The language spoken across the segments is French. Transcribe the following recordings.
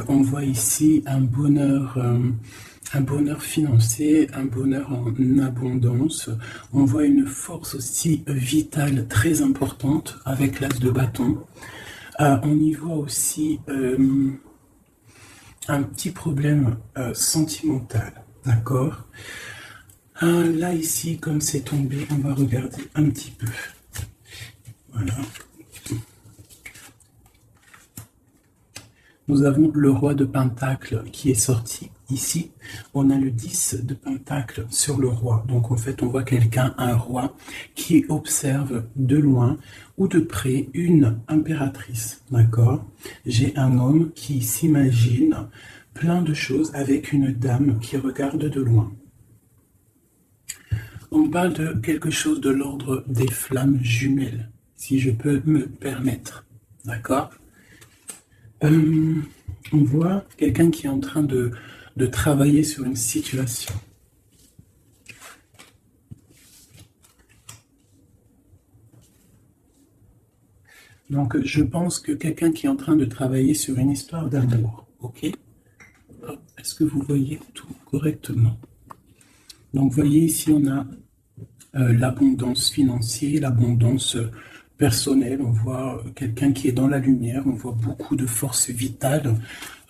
On voit ici un bonheur financier, un bonheur en abondance. On voit une force aussi vitale très importante avec l'as de bâton. On y voit aussi un petit problème sentimental, d'accord? Là, ici, comme c'est tombé, on va regarder un petit peu. Voilà. Nous avons le roi de Pentacle qui est sorti ici. On a le 10 de Pentacle sur le roi. Donc, en fait, on voit quelqu'un, un roi, qui observe de loin ou de près une impératrice, d'accord? J'ai un homme qui s'imagine plein de choses avec une dame qui regarde de loin. On parle de quelque chose de l'ordre des flammes jumelles, si je peux me permettre. D'accord? On voit quelqu'un qui est en train de travailler sur une situation. Donc, je pense que quelqu'un qui est en train de travailler sur une histoire d'amour. Ok? Est-ce que vous voyez tout correctement? Donc, vous voyez ici, on a l'abondance financière, l'abondance personnelle. On voit quelqu'un qui est dans la lumière. On voit beaucoup de force vitale.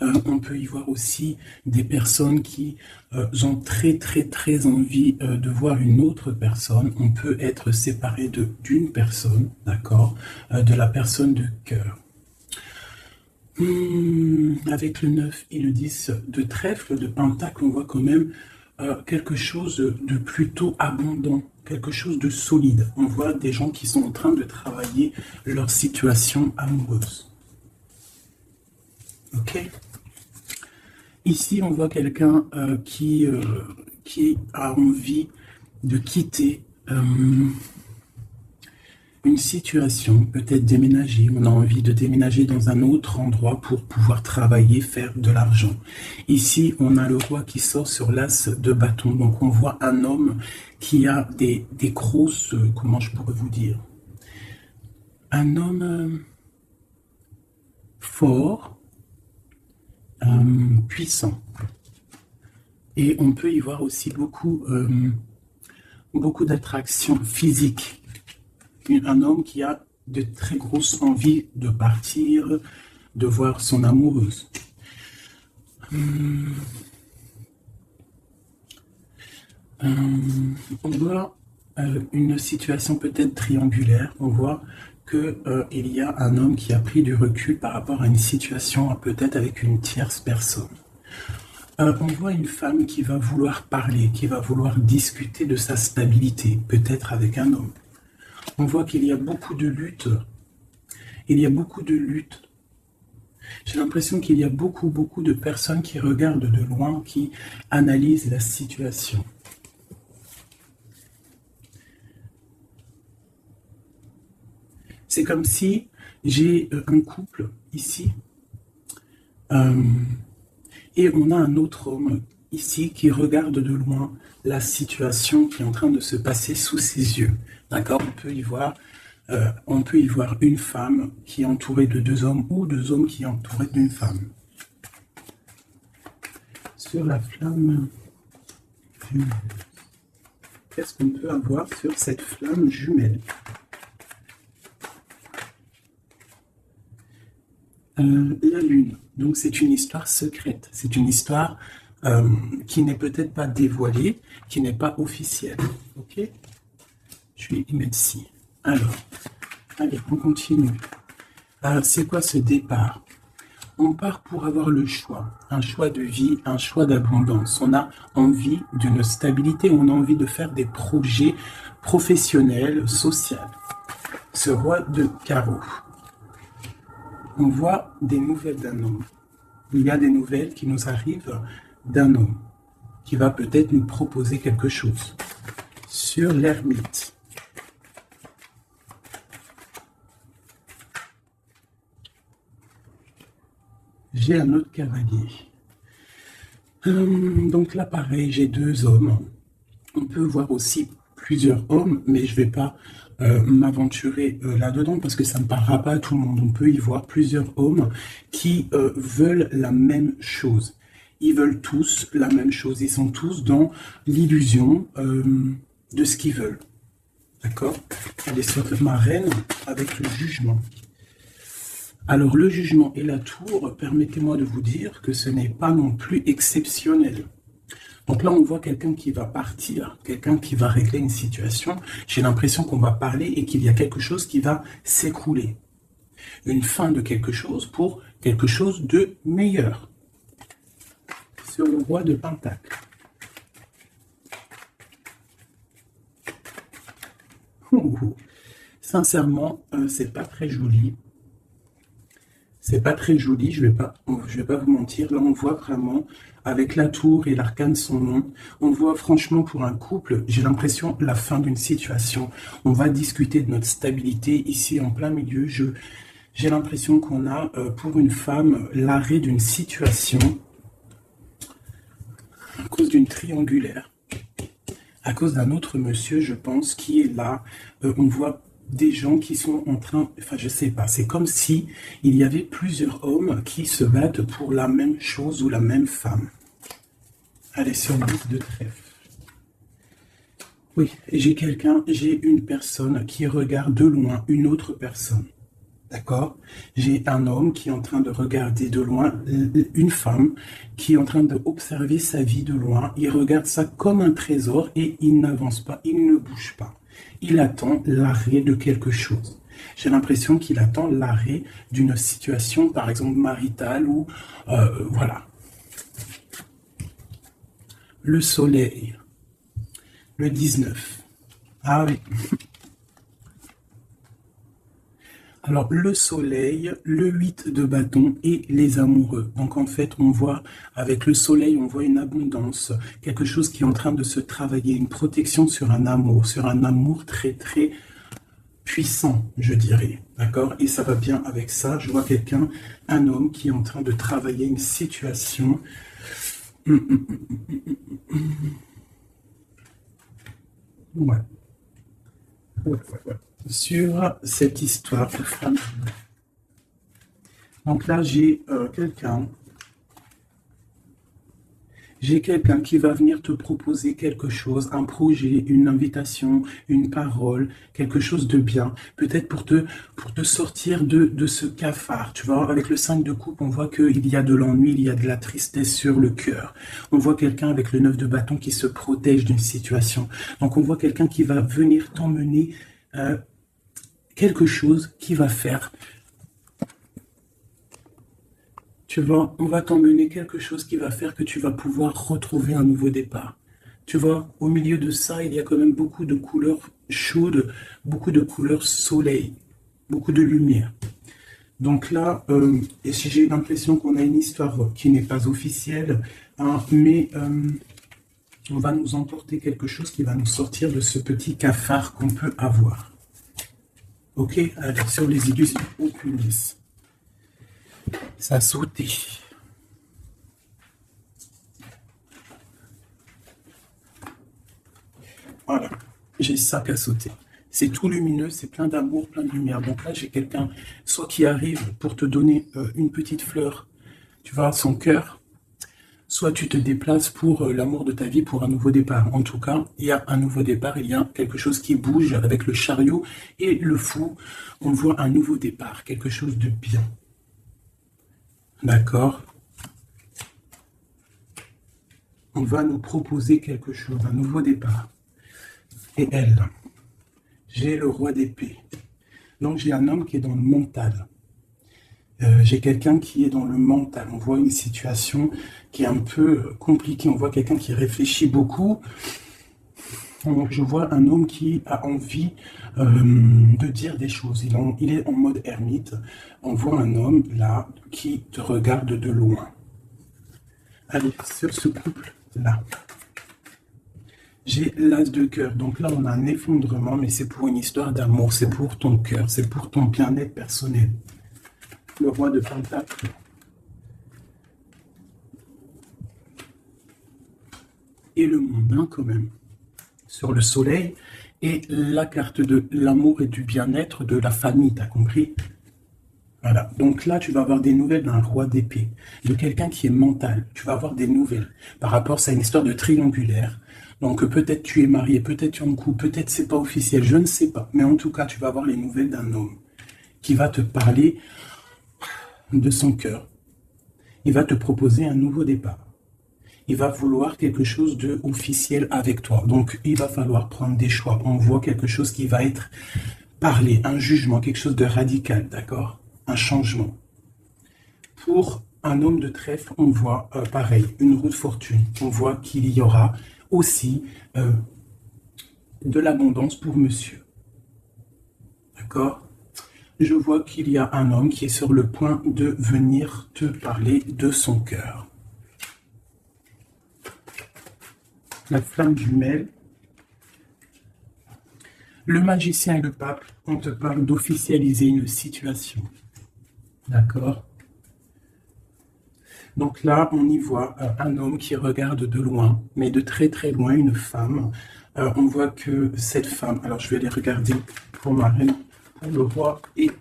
On peut y voir aussi des personnes qui ont très, très, très envie de voir une autre personne. On peut être séparé d'une personne, d'accord, de la personne de cœur. Avec le 9 et le 10 de trèfle, de pentacle, on voit quand même quelque chose de plutôt abondant, quelque chose de solide. On voit des gens qui sont en train de travailler leur situation amoureuse. Ok? Ici, on voit quelqu'un qui a envie de quitter une situation, peut-être déménager. On a envie de déménager dans un autre endroit pour pouvoir travailler, faire de l'argent. Ici, on a le roi qui sort sur l'as de bâton. Donc, on voit un homme qui a des grosses... comment je pourrais vous dire? Un homme fort, puissant. Et on peut y voir aussi beaucoup d'attraction physique. Un homme qui a de très grosses envies de partir, de voir son amoureuse. On voit une situation peut-être triangulaire. On voit qu'il y a un homme qui a pris du recul par rapport à une situation peut-être avec une tierce personne. On voit une femme qui va vouloir parler, qui va vouloir discuter de sa stabilité, peut-être avec un homme. On voit qu'il y a beaucoup de luttes. Il y a beaucoup de luttes. J'ai l'impression qu'il y a beaucoup de personnes qui regardent de loin, qui analysent la situation. C'est comme si j'ai un couple ici et on a un autre homme ici qui regarde de loin la situation qui est en train de se passer sous ses yeux. D'accord? On peut y voir une femme qui est entourée de deux hommes ou deux hommes qui sont entourés d'une femme. Sur la flamme jumelle. Qu'est-ce qu'on peut avoir sur cette flamme jumelle? La lune. Donc c'est une histoire secrète. C'est une histoire qui n'est peut-être pas dévoilée, qui n'est pas officielle. Ok? Je vais y mettre ci. Alors, allez, on continue. C'est quoi ce départ? On part pour avoir le choix. Un choix de vie, un choix d'abondance. On a envie d'une stabilité, on a envie de faire des projets professionnels, sociaux. Ce roi de carreau. On voit des nouvelles d'un homme. Il y a des nouvelles qui nous arrivent d'un homme qui va peut-être nous proposer quelque chose. Sur l'ermite. J'ai un autre cavalier. Donc là, pareil, j'ai deux hommes. On peut voir aussi plusieurs hommes, mais je ne vais pas m'aventurer là-dedans parce que ça ne parlera pas à tout le monde. On peut y voir plusieurs hommes qui veulent la même chose. Ils veulent tous la même chose. Ils sont tous dans l'illusion de ce qu'ils veulent. D'accord? Allez, sur ma reine avec le jugement. Alors, le jugement et la tour, permettez-moi de vous dire que ce n'est pas non plus exceptionnel. Donc là, on voit quelqu'un qui va partir, quelqu'un qui va régler une situation. J'ai l'impression qu'on va parler et qu'il y a quelque chose qui va s'écrouler. Une fin de quelque chose pour quelque chose de meilleur. Sur le roi de Pentacle. Sincèrement, c'est pas très joli. C'est pas très joli, je vais pas vous mentir. Là, on voit vraiment, avec la tour et l'arcane son nom, on voit franchement pour un couple, j'ai l'impression, la fin d'une situation. On va discuter de notre stabilité ici en plein milieu. J'ai l'impression qu'on a, pour une femme, l'arrêt d'une situation à cause d'une triangulaire. À cause d'un autre monsieur, je pense, qui est là. On voit des gens qui sont en train, enfin je sais pas, c'est comme si il y avait plusieurs hommes qui se battent pour la même chose ou la même femme. Allez, sur le 10 de trèfle. Oui, j'ai une personne qui regarde de loin une autre personne. D'accord? J'ai un homme qui est en train de regarder de loin une femme qui est en train d'observer sa vie de loin. Il regarde ça comme un trésor et il n'avance pas, il ne bouge pas. Il attend l'arrêt de quelque chose. J'ai l'impression qu'il attend l'arrêt d'une situation, par exemple maritale ou voilà. Le soleil, le 19. Ah oui. Alors, le soleil, le 8 de bâton et les amoureux. Donc, en fait, on voit, avec le soleil, on voit une abondance, quelque chose qui est en train de se travailler, une protection sur un amour très, très puissant, je dirais. D'accord? Et ça va bien avec ça. Je vois quelqu'un, un homme qui est en train de travailler une situation. Ouais. Ouais. Sur cette histoire de femme. Donc là, j'ai quelqu'un qui va venir te proposer quelque chose, un projet, une invitation, une parole, quelque chose de bien, peut-être pour te sortir de ce cafard. Tu vois, avec le 5 de coupe, on voit qu'il y a de l'ennui, il y a de la tristesse sur le cœur. On voit quelqu'un avec le 9 de bâton qui se protège d'une situation. Donc on voit quelqu'un qui va venir t'emmener quelque chose qui va faire. Tu vois, on va t'emmener quelque chose qui va faire que tu vas pouvoir retrouver un nouveau départ. Tu vois, au milieu de ça, il y a quand même beaucoup de couleurs chaudes, beaucoup de couleurs soleil, beaucoup de lumière. Donc là, et si j'ai l'impression qu'on a une histoire qui n'est pas officielle, hein, mais on va nous emporter quelque chose qui va nous sortir de ce petit cafard qu'on peut avoir. Ok, allez, sur les illusions oculistes. Ça a sauté. Voilà, j'ai ça qui a sauté. C'est tout lumineux, c'est plein d'amour, plein de lumière. Donc là, j'ai quelqu'un, soit qui arrive pour te donner une petite fleur, tu vois, son cœur, soit tu te déplaces pour l'amour de ta vie, pour un nouveau départ. En tout cas, il y a un nouveau départ, il y a quelque chose qui bouge avec le chariot et le fou. On voit un nouveau départ, quelque chose de bien. D'accord? On va nous proposer quelque chose, un nouveau départ. Et elle, j'ai le roi d'épée. Donc j'ai un homme qui est dans le mental. J'ai quelqu'un qui est dans le mental. On voit une situation qui est un peu compliquée. On voit quelqu'un qui réfléchit beaucoup. Je vois un homme qui a envie de dire des choses. Il est en mode ermite. On voit un homme là qui te regarde de loin. Allez, sur ce couple-là. J'ai l'as de cœur. Donc là, on a un effondrement, mais c'est pour une histoire d'amour. C'est pour ton cœur. C'est pour ton bien-être personnel. Le roi de Pentacle. Et le mondain quand même. Sur le soleil, et la carte de l'amour et du bien-être de la famille, t'as compris? Voilà, donc là, tu vas avoir des nouvelles d'un roi d'épée, de quelqu'un qui est mental. Tu vas avoir des nouvelles par rapport à une histoire de triangulaire. Donc peut-être tu es marié, peut-être tu es en couple, peut-être c'est pas officiel, je ne sais pas. Mais en tout cas, tu vas avoir les nouvelles d'un homme qui va te parler de son cœur. Il va te proposer un nouveau départ. Il va vouloir quelque chose de officiel avec toi. Donc il va falloir prendre des choix. On voit quelque chose qui va être parlé, un jugement, quelque chose de radical, d'accord? Un changement. Pour un homme de trèfle, on voit pareil, une roue de fortune. On voit qu'il y aura aussi de l'abondance pour monsieur. D'accord? Je vois qu'il y a un homme qui est sur le point de venir te parler de son cœur. La flamme jumelle. Le magicien et le pape, on te parle d'officialiser une situation. D'accord? Donc là, on y voit un homme qui regarde de loin, mais de très très loin, une femme. On voit que cette femme, alors je vais aller regarder pour ma reine, pour le roi et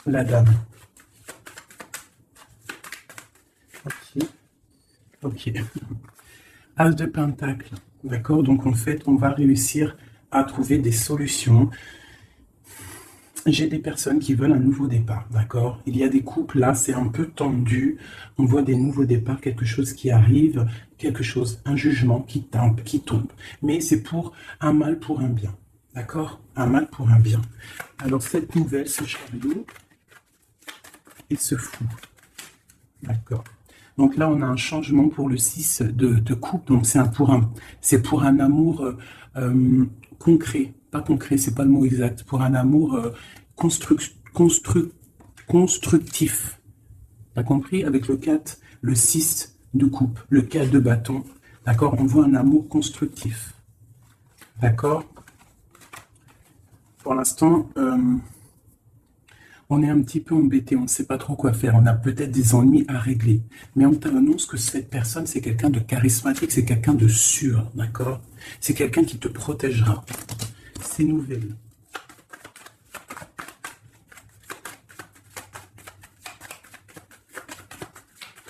la dame. Ok. Ok. As de pentacle. D'accord? Donc en fait, on va réussir à trouver des solutions. J'ai des personnes qui veulent un nouveau départ, d'accord? Il y a des couples, là, c'est un peu tendu. On voit des nouveaux départs, quelque chose qui arrive, quelque chose, un jugement qui tombe. Mais c'est pour un mal pour un bien, d'accord? Un mal pour un bien. Alors, cette nouvelle, ce chariot, il se fout, d'accord? Donc là, on a un changement pour le 6 de coupe. Donc c'est pour un amour concret. Pas concret, c'est pas le mot exact. Pour un amour constructif. T'as compris? Avec le 4, le 6 de coupe, le 4 de bâton. D'accord? On voit un amour constructif. D'accord? Pour l'instant, on est un petit peu embêté, on ne sait pas trop quoi faire, on a peut-être des ennuis à régler. Mais on t'annonce que cette personne, c'est quelqu'un de charismatique, c'est quelqu'un de sûr, d'accord? C'est quelqu'un qui te protégera. C'est nouvelle.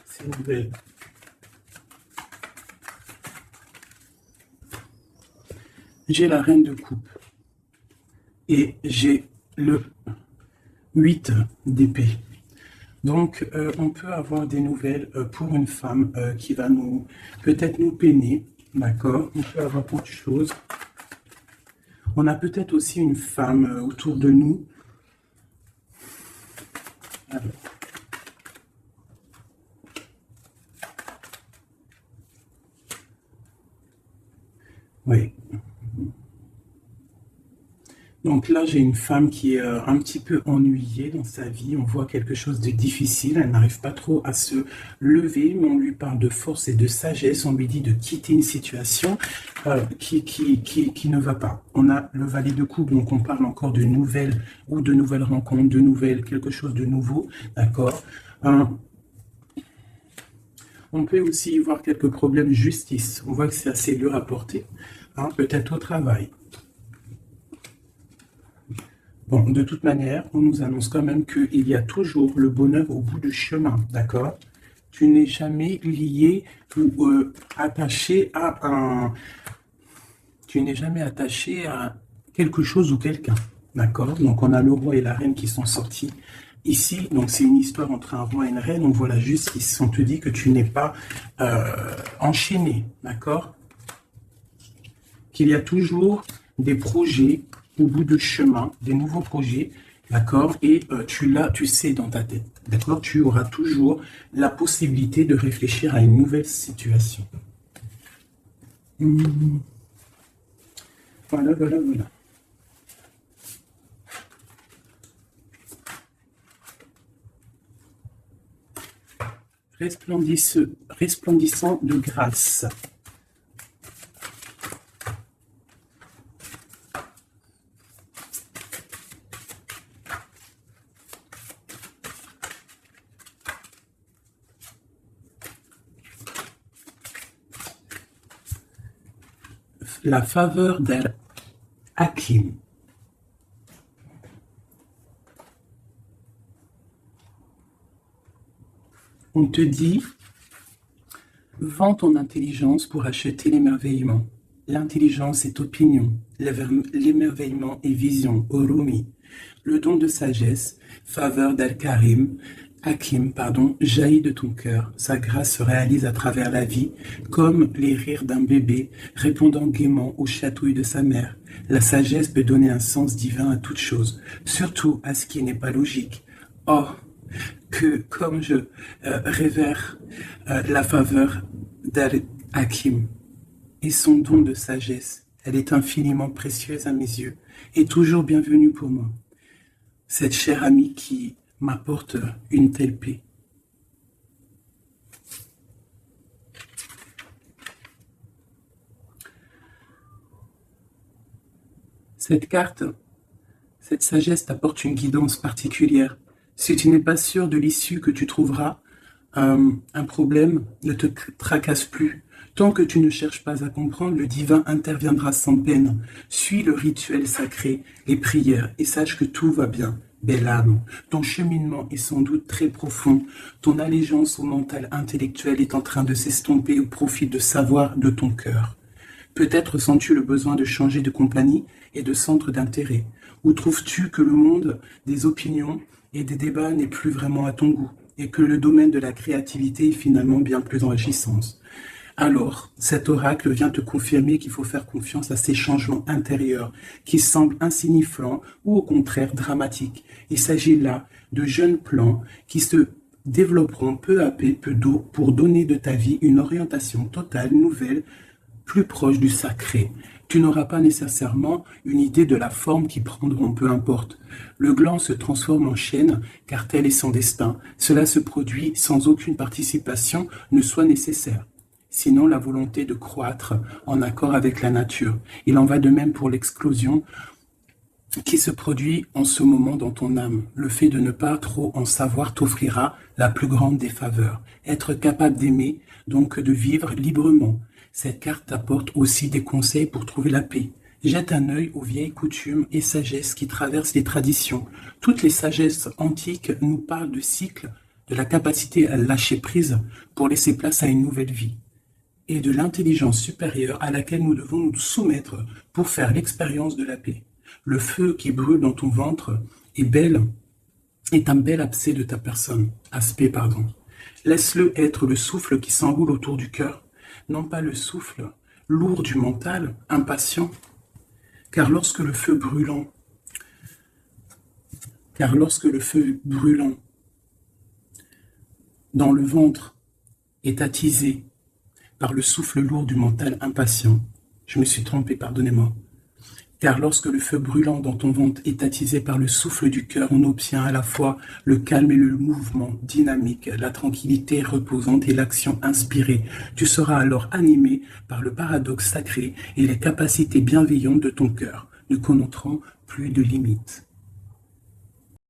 C'est nouvelle. J'ai la reine de coupe. Et j'ai le 8 d'épée. Donc, on peut avoir des nouvelles pour une femme qui va peut-être nous peiner, d'accord? On peut avoir autre chose. On a peut-être aussi une femme autour de nous. Alors. Oui. Donc là, j'ai une femme qui est un petit peu ennuyée dans sa vie. On voit quelque chose de difficile. Elle n'arrive pas trop à se lever, mais on lui parle de force et de sagesse. On lui dit de quitter une situation qui ne va pas. On a le valet de coupe, donc on parle encore de nouvelles ou de nouvelles rencontres, de nouvelles, quelque chose de nouveau. D'accord. On peut aussi y voir quelques problèmes de justice. On voit que c'est assez dur à porter. Hein, peut-être au travail. Bon, de toute manière, on nous annonce quand même qu'il y a toujours le bonheur au bout du chemin, d'accord? Tu n'es jamais lié ou attaché à un... Tu n'es jamais attaché à quelque chose ou quelqu'un, d'accord? Donc, on a le roi et la reine qui sont sortis ici. Donc, c'est une histoire entre un roi et une reine. On voit la justice. On te dit que tu n'es pas enchaîné, d'accord? Qu'il y a toujours des projets au bout du chemin, des nouveaux projets, d'accord? Et tu sais dans ta tête, d'accord? Tu auras toujours la possibilité de réfléchir à une nouvelle situation. Voilà, voilà, voilà. Resplendissant de grâce. La faveur d'elle. Hakim. On te dit, vends ton intelligence pour acheter l'émerveillement. L'intelligence est opinion, l'émerveillement est vision, Orumi. Le don de sagesse, faveur d'Al-Karim, Hakim, jaillit de ton cœur. Sa grâce se réalise à travers la vie, comme les rires d'un bébé répondant gaiement aux chatouilles de sa mère. La sagesse peut donner un sens divin à toute chose, surtout à ce qui n'est pas logique. Oh, que comme je révère la faveur d'Al-Hakim et son don de sagesse, elle est infiniment précieuse à mes yeux et toujours bienvenue pour moi. Cette chère amie qui m'apporte une telle paix. Cette carte, cette sagesse t'apporte une guidance particulière. Si tu n'es pas sûr de l'issue que tu trouveras, un problème ne te tracasse plus. Tant que tu ne cherches pas à comprendre, le divin interviendra sans peine. Suis le rituel sacré, les prières, et sache que tout va bien. Belle âme, ton cheminement est sans doute très profond. Ton allégeance au mental intellectuel est en train de s'estomper au profit de savoir de ton cœur. Peut-être sens-tu le besoin de changer de compagnie et de centre d'intérêt. Ou trouves-tu que le monde des opinions et des débats n'est plus vraiment à ton goût et que le domaine de la créativité est finalement bien plus enrichissant? Alors, cet oracle vient te confirmer qu'il faut faire confiance à ces changements intérieurs qui semblent insignifiants ou au contraire dramatiques. Il s'agit là de jeunes plans qui se développeront peu à peu pour donner de ta vie une orientation totale, nouvelle, plus proche du sacré. Tu n'auras pas nécessairement une idée de la forme qu'ils prendront, peu importe. Le gland se transforme en chêne, car tel est son destin. Cela se produit sans aucune participation ne soit nécessaire. Sinon la volonté de croître en accord avec la nature. Il en va de même pour l'explosion qui se produit en ce moment dans ton âme. Le fait de ne pas trop en savoir t'offrira la plus grande des faveurs. Être capable d'aimer, donc de vivre librement. Cette carte t'apporte aussi des conseils pour trouver la paix. Jette un œil aux vieilles coutumes et sagesses qui traversent les traditions. Toutes les sagesses antiques nous parlent de cycles, de la capacité à lâcher prise pour laisser place à une nouvelle vie, et de l'intelligence supérieure à laquelle nous devons nous soumettre pour faire l'expérience de la paix. Le feu qui brûle dans ton ventre est un bel aspect de ta personne. Laisse-le être le souffle qui s'enroule autour du cœur, non pas le souffle lourd du mental, impatient, car lorsque le feu brûlant dans le ventre est attisé par le souffle lourd du mental impatient. Je me suis trompé, pardonnez-moi. Car lorsque le feu brûlant dans ton ventre est attisé par le souffle du cœur, on obtient à la fois le calme et le mouvement dynamique, la tranquillité reposante et l'action inspirée. Tu seras alors animé par le paradoxe sacré et les capacités bienveillantes de ton cœur, ne connaîtront plus de limites.